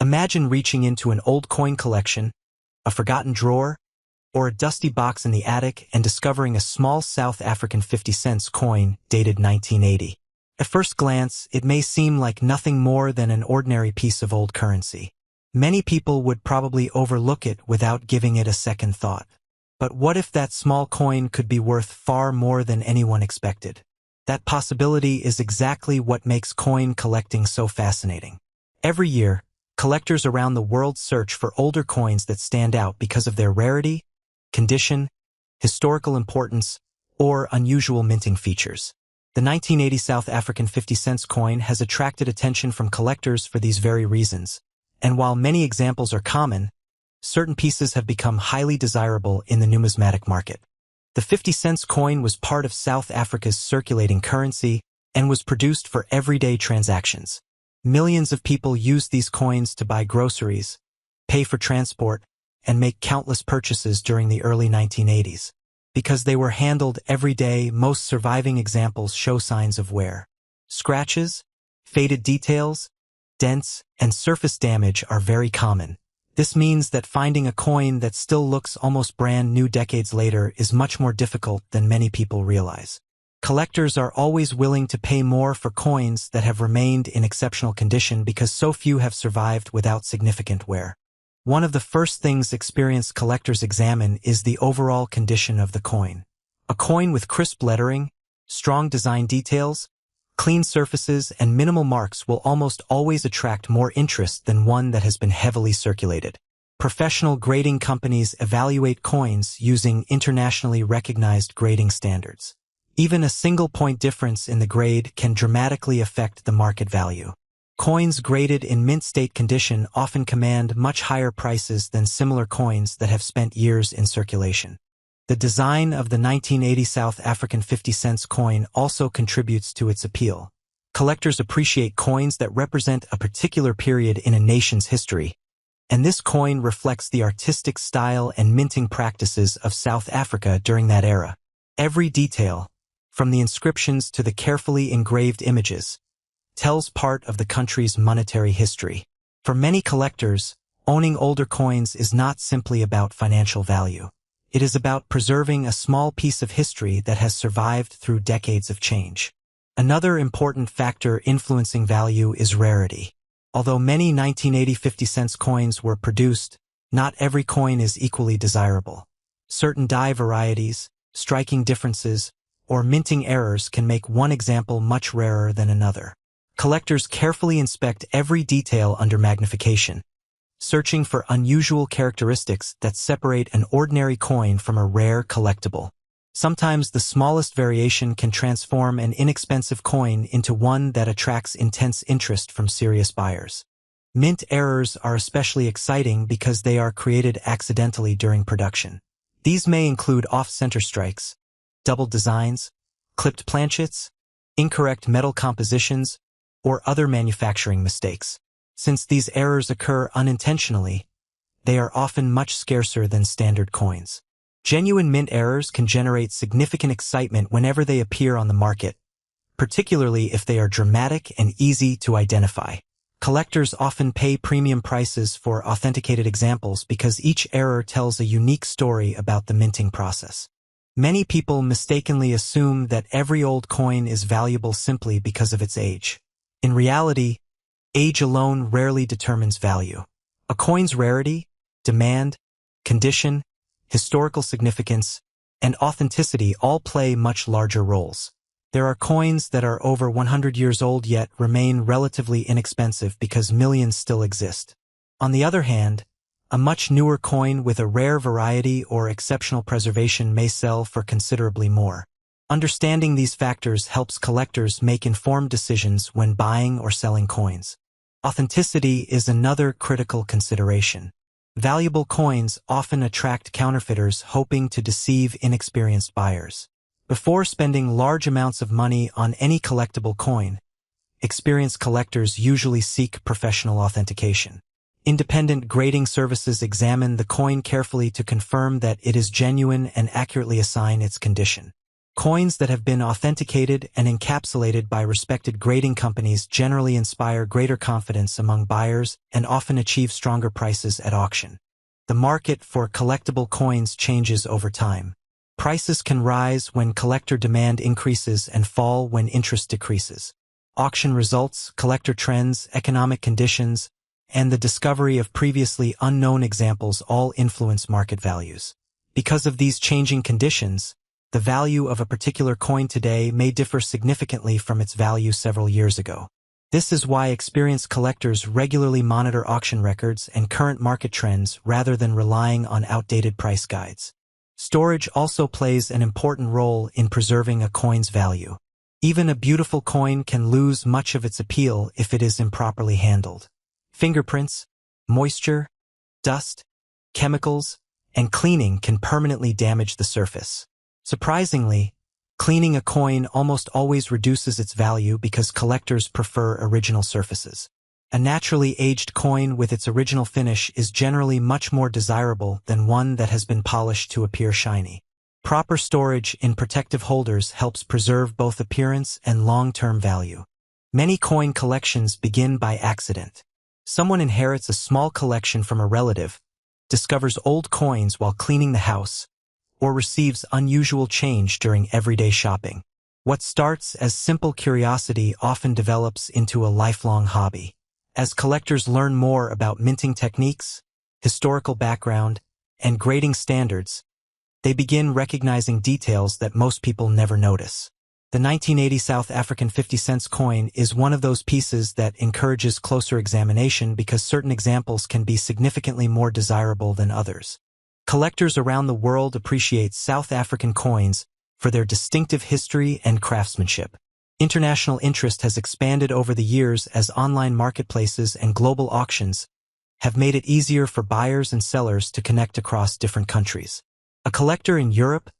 Imagine reaching into an old coin collection, a forgotten drawer, or a dusty box in the attic and discovering a small South African 50-cent coin dated 1980. At first glance, it may seem like nothing more than an ordinary piece of old currency. Many people would probably overlook it without giving it a second thought. But what if that small coin could be worth far more than anyone expected? That possibility is exactly what makes coin collecting so fascinating. Every year, collectors around the world search for older coins that stand out because of their rarity, condition, historical importance, or unusual minting features. The 1980 South African 50-cent coin has attracted attention from collectors for these very reasons, and while many examples are common, certain pieces have become highly desirable in the numismatic market. The 50-cent coin was part of South Africa's circulating currency and was produced for everyday transactions. Millions of people used these coins to buy groceries, pay for transport, and make countless purchases during the early 1980s. Because they were handled every day, most surviving examples show signs of wear. Scratches, faded details, dents, and surface damage are very common. This means that finding a coin that still looks almost brand new decades later is much more difficult than many people realize. Collectors are always willing to pay more for coins that have remained in exceptional condition because so few have survived without significant wear. One of the first things experienced collectors examine is the overall condition of the coin. A coin with crisp lettering, strong design details, clean surfaces, and minimal marks will almost always attract more interest than one that has been heavily circulated. Professional grading companies evaluate coins using internationally recognized grading standards. Even a single point difference in the grade can dramatically affect the market value. Coins graded in mint state condition often command much higher prices than similar coins that have spent years in circulation. The design of the 1980 South African 50-cent coin also contributes to its appeal. Collectors appreciate coins that represent a particular period in a nation's history, and this coin reflects the artistic style and minting practices of South Africa during that era. Every detail, from the inscriptions to the carefully engraved images, tells part of the country's monetary history. For many collectors, owning older coins is not simply about financial value. It is about preserving a small piece of history that has survived through decades of change. Another important factor influencing value is rarity. Although many 1980 50-cent coins were produced, not every coin is equally desirable. Certain die varieties, striking differences, or minting errors can make one example much rarer than another. Collectors carefully inspect every detail under magnification, searching for unusual characteristics that separate an ordinary coin from a rare collectible. Sometimes the smallest variation can transform an inexpensive coin into one that attracts intense interest from serious buyers. Mint errors are especially exciting because they are created accidentally during production. These may include off-center strikes, double designs, clipped planchets, incorrect metal compositions, or other manufacturing mistakes. Since these errors occur unintentionally, they are often much scarcer than standard coins. Genuine mint errors can generate significant excitement whenever they appear on the market, particularly if they are dramatic and easy to identify. Collectors often pay premium prices for authenticated examples because each error tells a unique story about the minting process. Many people mistakenly assume that every old coin is valuable simply because of its age. In reality, age alone rarely determines value. A coin's rarity, demand, condition, historical significance, and authenticity all play much larger roles. There are coins that are over 100 years old yet remain relatively inexpensive because millions still exist. On the other hand, a much newer coin with a rare variety or exceptional preservation may sell for considerably more. Understanding these factors helps collectors make informed decisions when buying or selling coins. Authenticity is another critical consideration. Valuable coins often attract counterfeiters hoping to deceive inexperienced buyers. Before spending large amounts of money on any collectible coin, experienced collectors usually seek professional authentication. Independent grading services examine the coin carefully to confirm that it is genuine and accurately assign its condition. Coins that have been authenticated and encapsulated by respected grading companies generally inspire greater confidence among buyers and often achieve stronger prices at auction. The market for collectible coins changes over time. Prices can rise when collector demand increases and fall when interest decreases. Auction results, collector trends, economic conditions, and the discovery of previously unknown examples all influence market values. Because of these changing conditions, the value of a particular coin today may differ significantly from its value several years ago. This is why experienced collectors regularly monitor auction records and current market trends rather than relying on outdated price guides. Storage also plays an important role in preserving a coin's value. Even a beautiful coin can lose much of its appeal if it is improperly handled. Fingerprints, moisture, dust, chemicals, and cleaning can permanently damage the surface. Surprisingly, cleaning a coin almost always reduces its value because collectors prefer original surfaces. A naturally aged coin with its original finish is generally much more desirable than one that has been polished to appear shiny. Proper storage in protective holders helps preserve both appearance and long-term value. Many coin collections begin by accident. Someone inherits a small collection from a relative, discovers old coins while cleaning the house, or receives unusual change during everyday shopping. What starts as simple curiosity often develops into a lifelong hobby. As collectors learn more about minting techniques, historical background, and grading standards, they begin recognizing details that most people never notice. The 1980 South African 50-cent coin is one of those pieces that encourages closer examination because certain examples can be significantly more desirable than others. Collectors around the world appreciate South African coins for their distinctive history and craftsmanship. International interest has expanded over the years as online marketplaces and global auctions have made it easier for buyers and sellers to connect across different countries. A collector in Europe,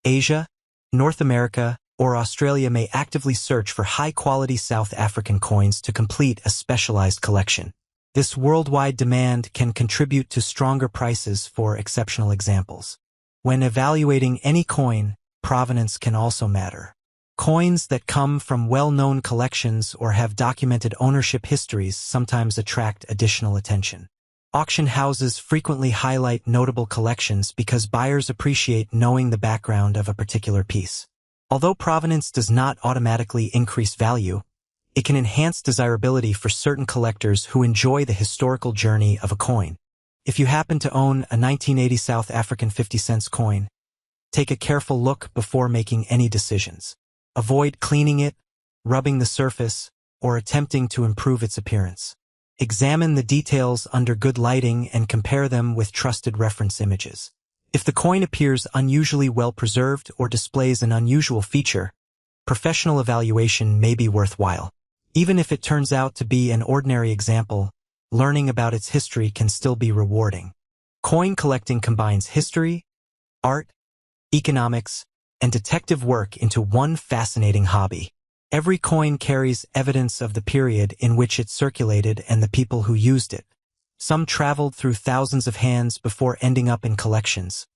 Asia, North America, or Australia may actively search for high-quality South African coins to complete a specialized collection. This worldwide demand can contribute to stronger prices for exceptional examples. When evaluating any coin, provenance can also matter. Coins that come from well-known collections or have documented ownership histories sometimes attract additional attention. Auction houses frequently highlight notable collections because buyers appreciate knowing the background of a particular piece. Although provenance does not automatically increase value, it can enhance desirability for certain collectors who enjoy the historical journey of a coin. If you happen to own a 1980 South African 50-cent coin, take a careful look before making any decisions. Avoid cleaning it, rubbing the surface, or attempting to improve its appearance. Examine the details under good lighting and compare them with trusted reference images. If the coin appears unusually well preserved or displays an unusual feature, professional evaluation may be worthwhile. Even if it turns out to be an ordinary example, learning about its history can still be rewarding. Coin collecting combines history, art, economics, and detective work into one fascinating hobby. Every coin carries evidence of the period in which it circulated and the people who used it. Some traveled through thousands of hands before ending up in collections,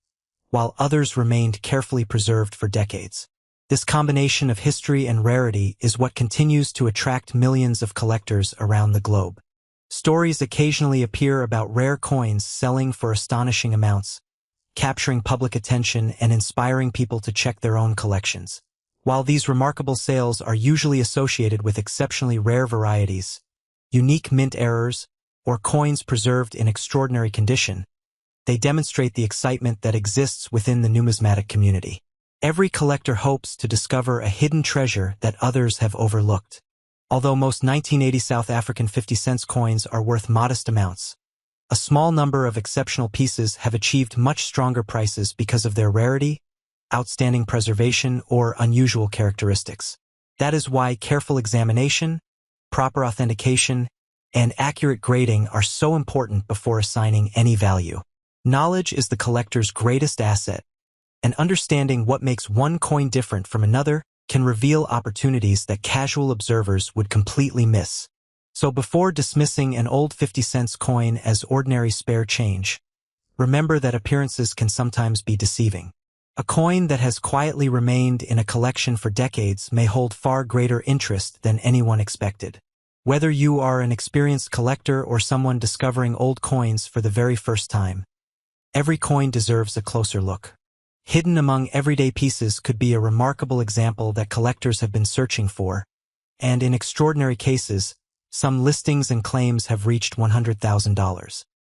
while others remained carefully preserved for decades. This combination of history and rarity is what continues to attract millions of collectors around the globe. Stories occasionally appear about rare coins selling for astonishing amounts, capturing public attention and inspiring people to check their own collections. While these remarkable sales are usually associated with exceptionally rare varieties, unique mint errors, or coins preserved in extraordinary condition, they demonstrate the excitement that exists within the numismatic community. Every collector hopes to discover a hidden treasure that others have overlooked. Although most 1980 South African 50-cent coins are worth modest amounts, a small number of exceptional pieces have achieved much stronger prices because of their rarity, outstanding preservation, or unusual characteristics. That is why careful examination, proper authentication, and accurate grading are so important before assigning any value. Knowledge is the collector's greatest asset, and understanding what makes one coin different from another can reveal opportunities that casual observers would completely miss. So before dismissing an old 50-cent coin as ordinary spare change, remember that appearances can sometimes be deceiving. A coin that has quietly remained in a collection for decades may hold far greater interest than anyone expected. Whether you are an experienced collector or someone discovering old coins for the very first time, every coin deserves a closer look. Hidden among everyday pieces could be a remarkable example that collectors have been searching for, and in extraordinary cases, some listings and claims have reached $100,000.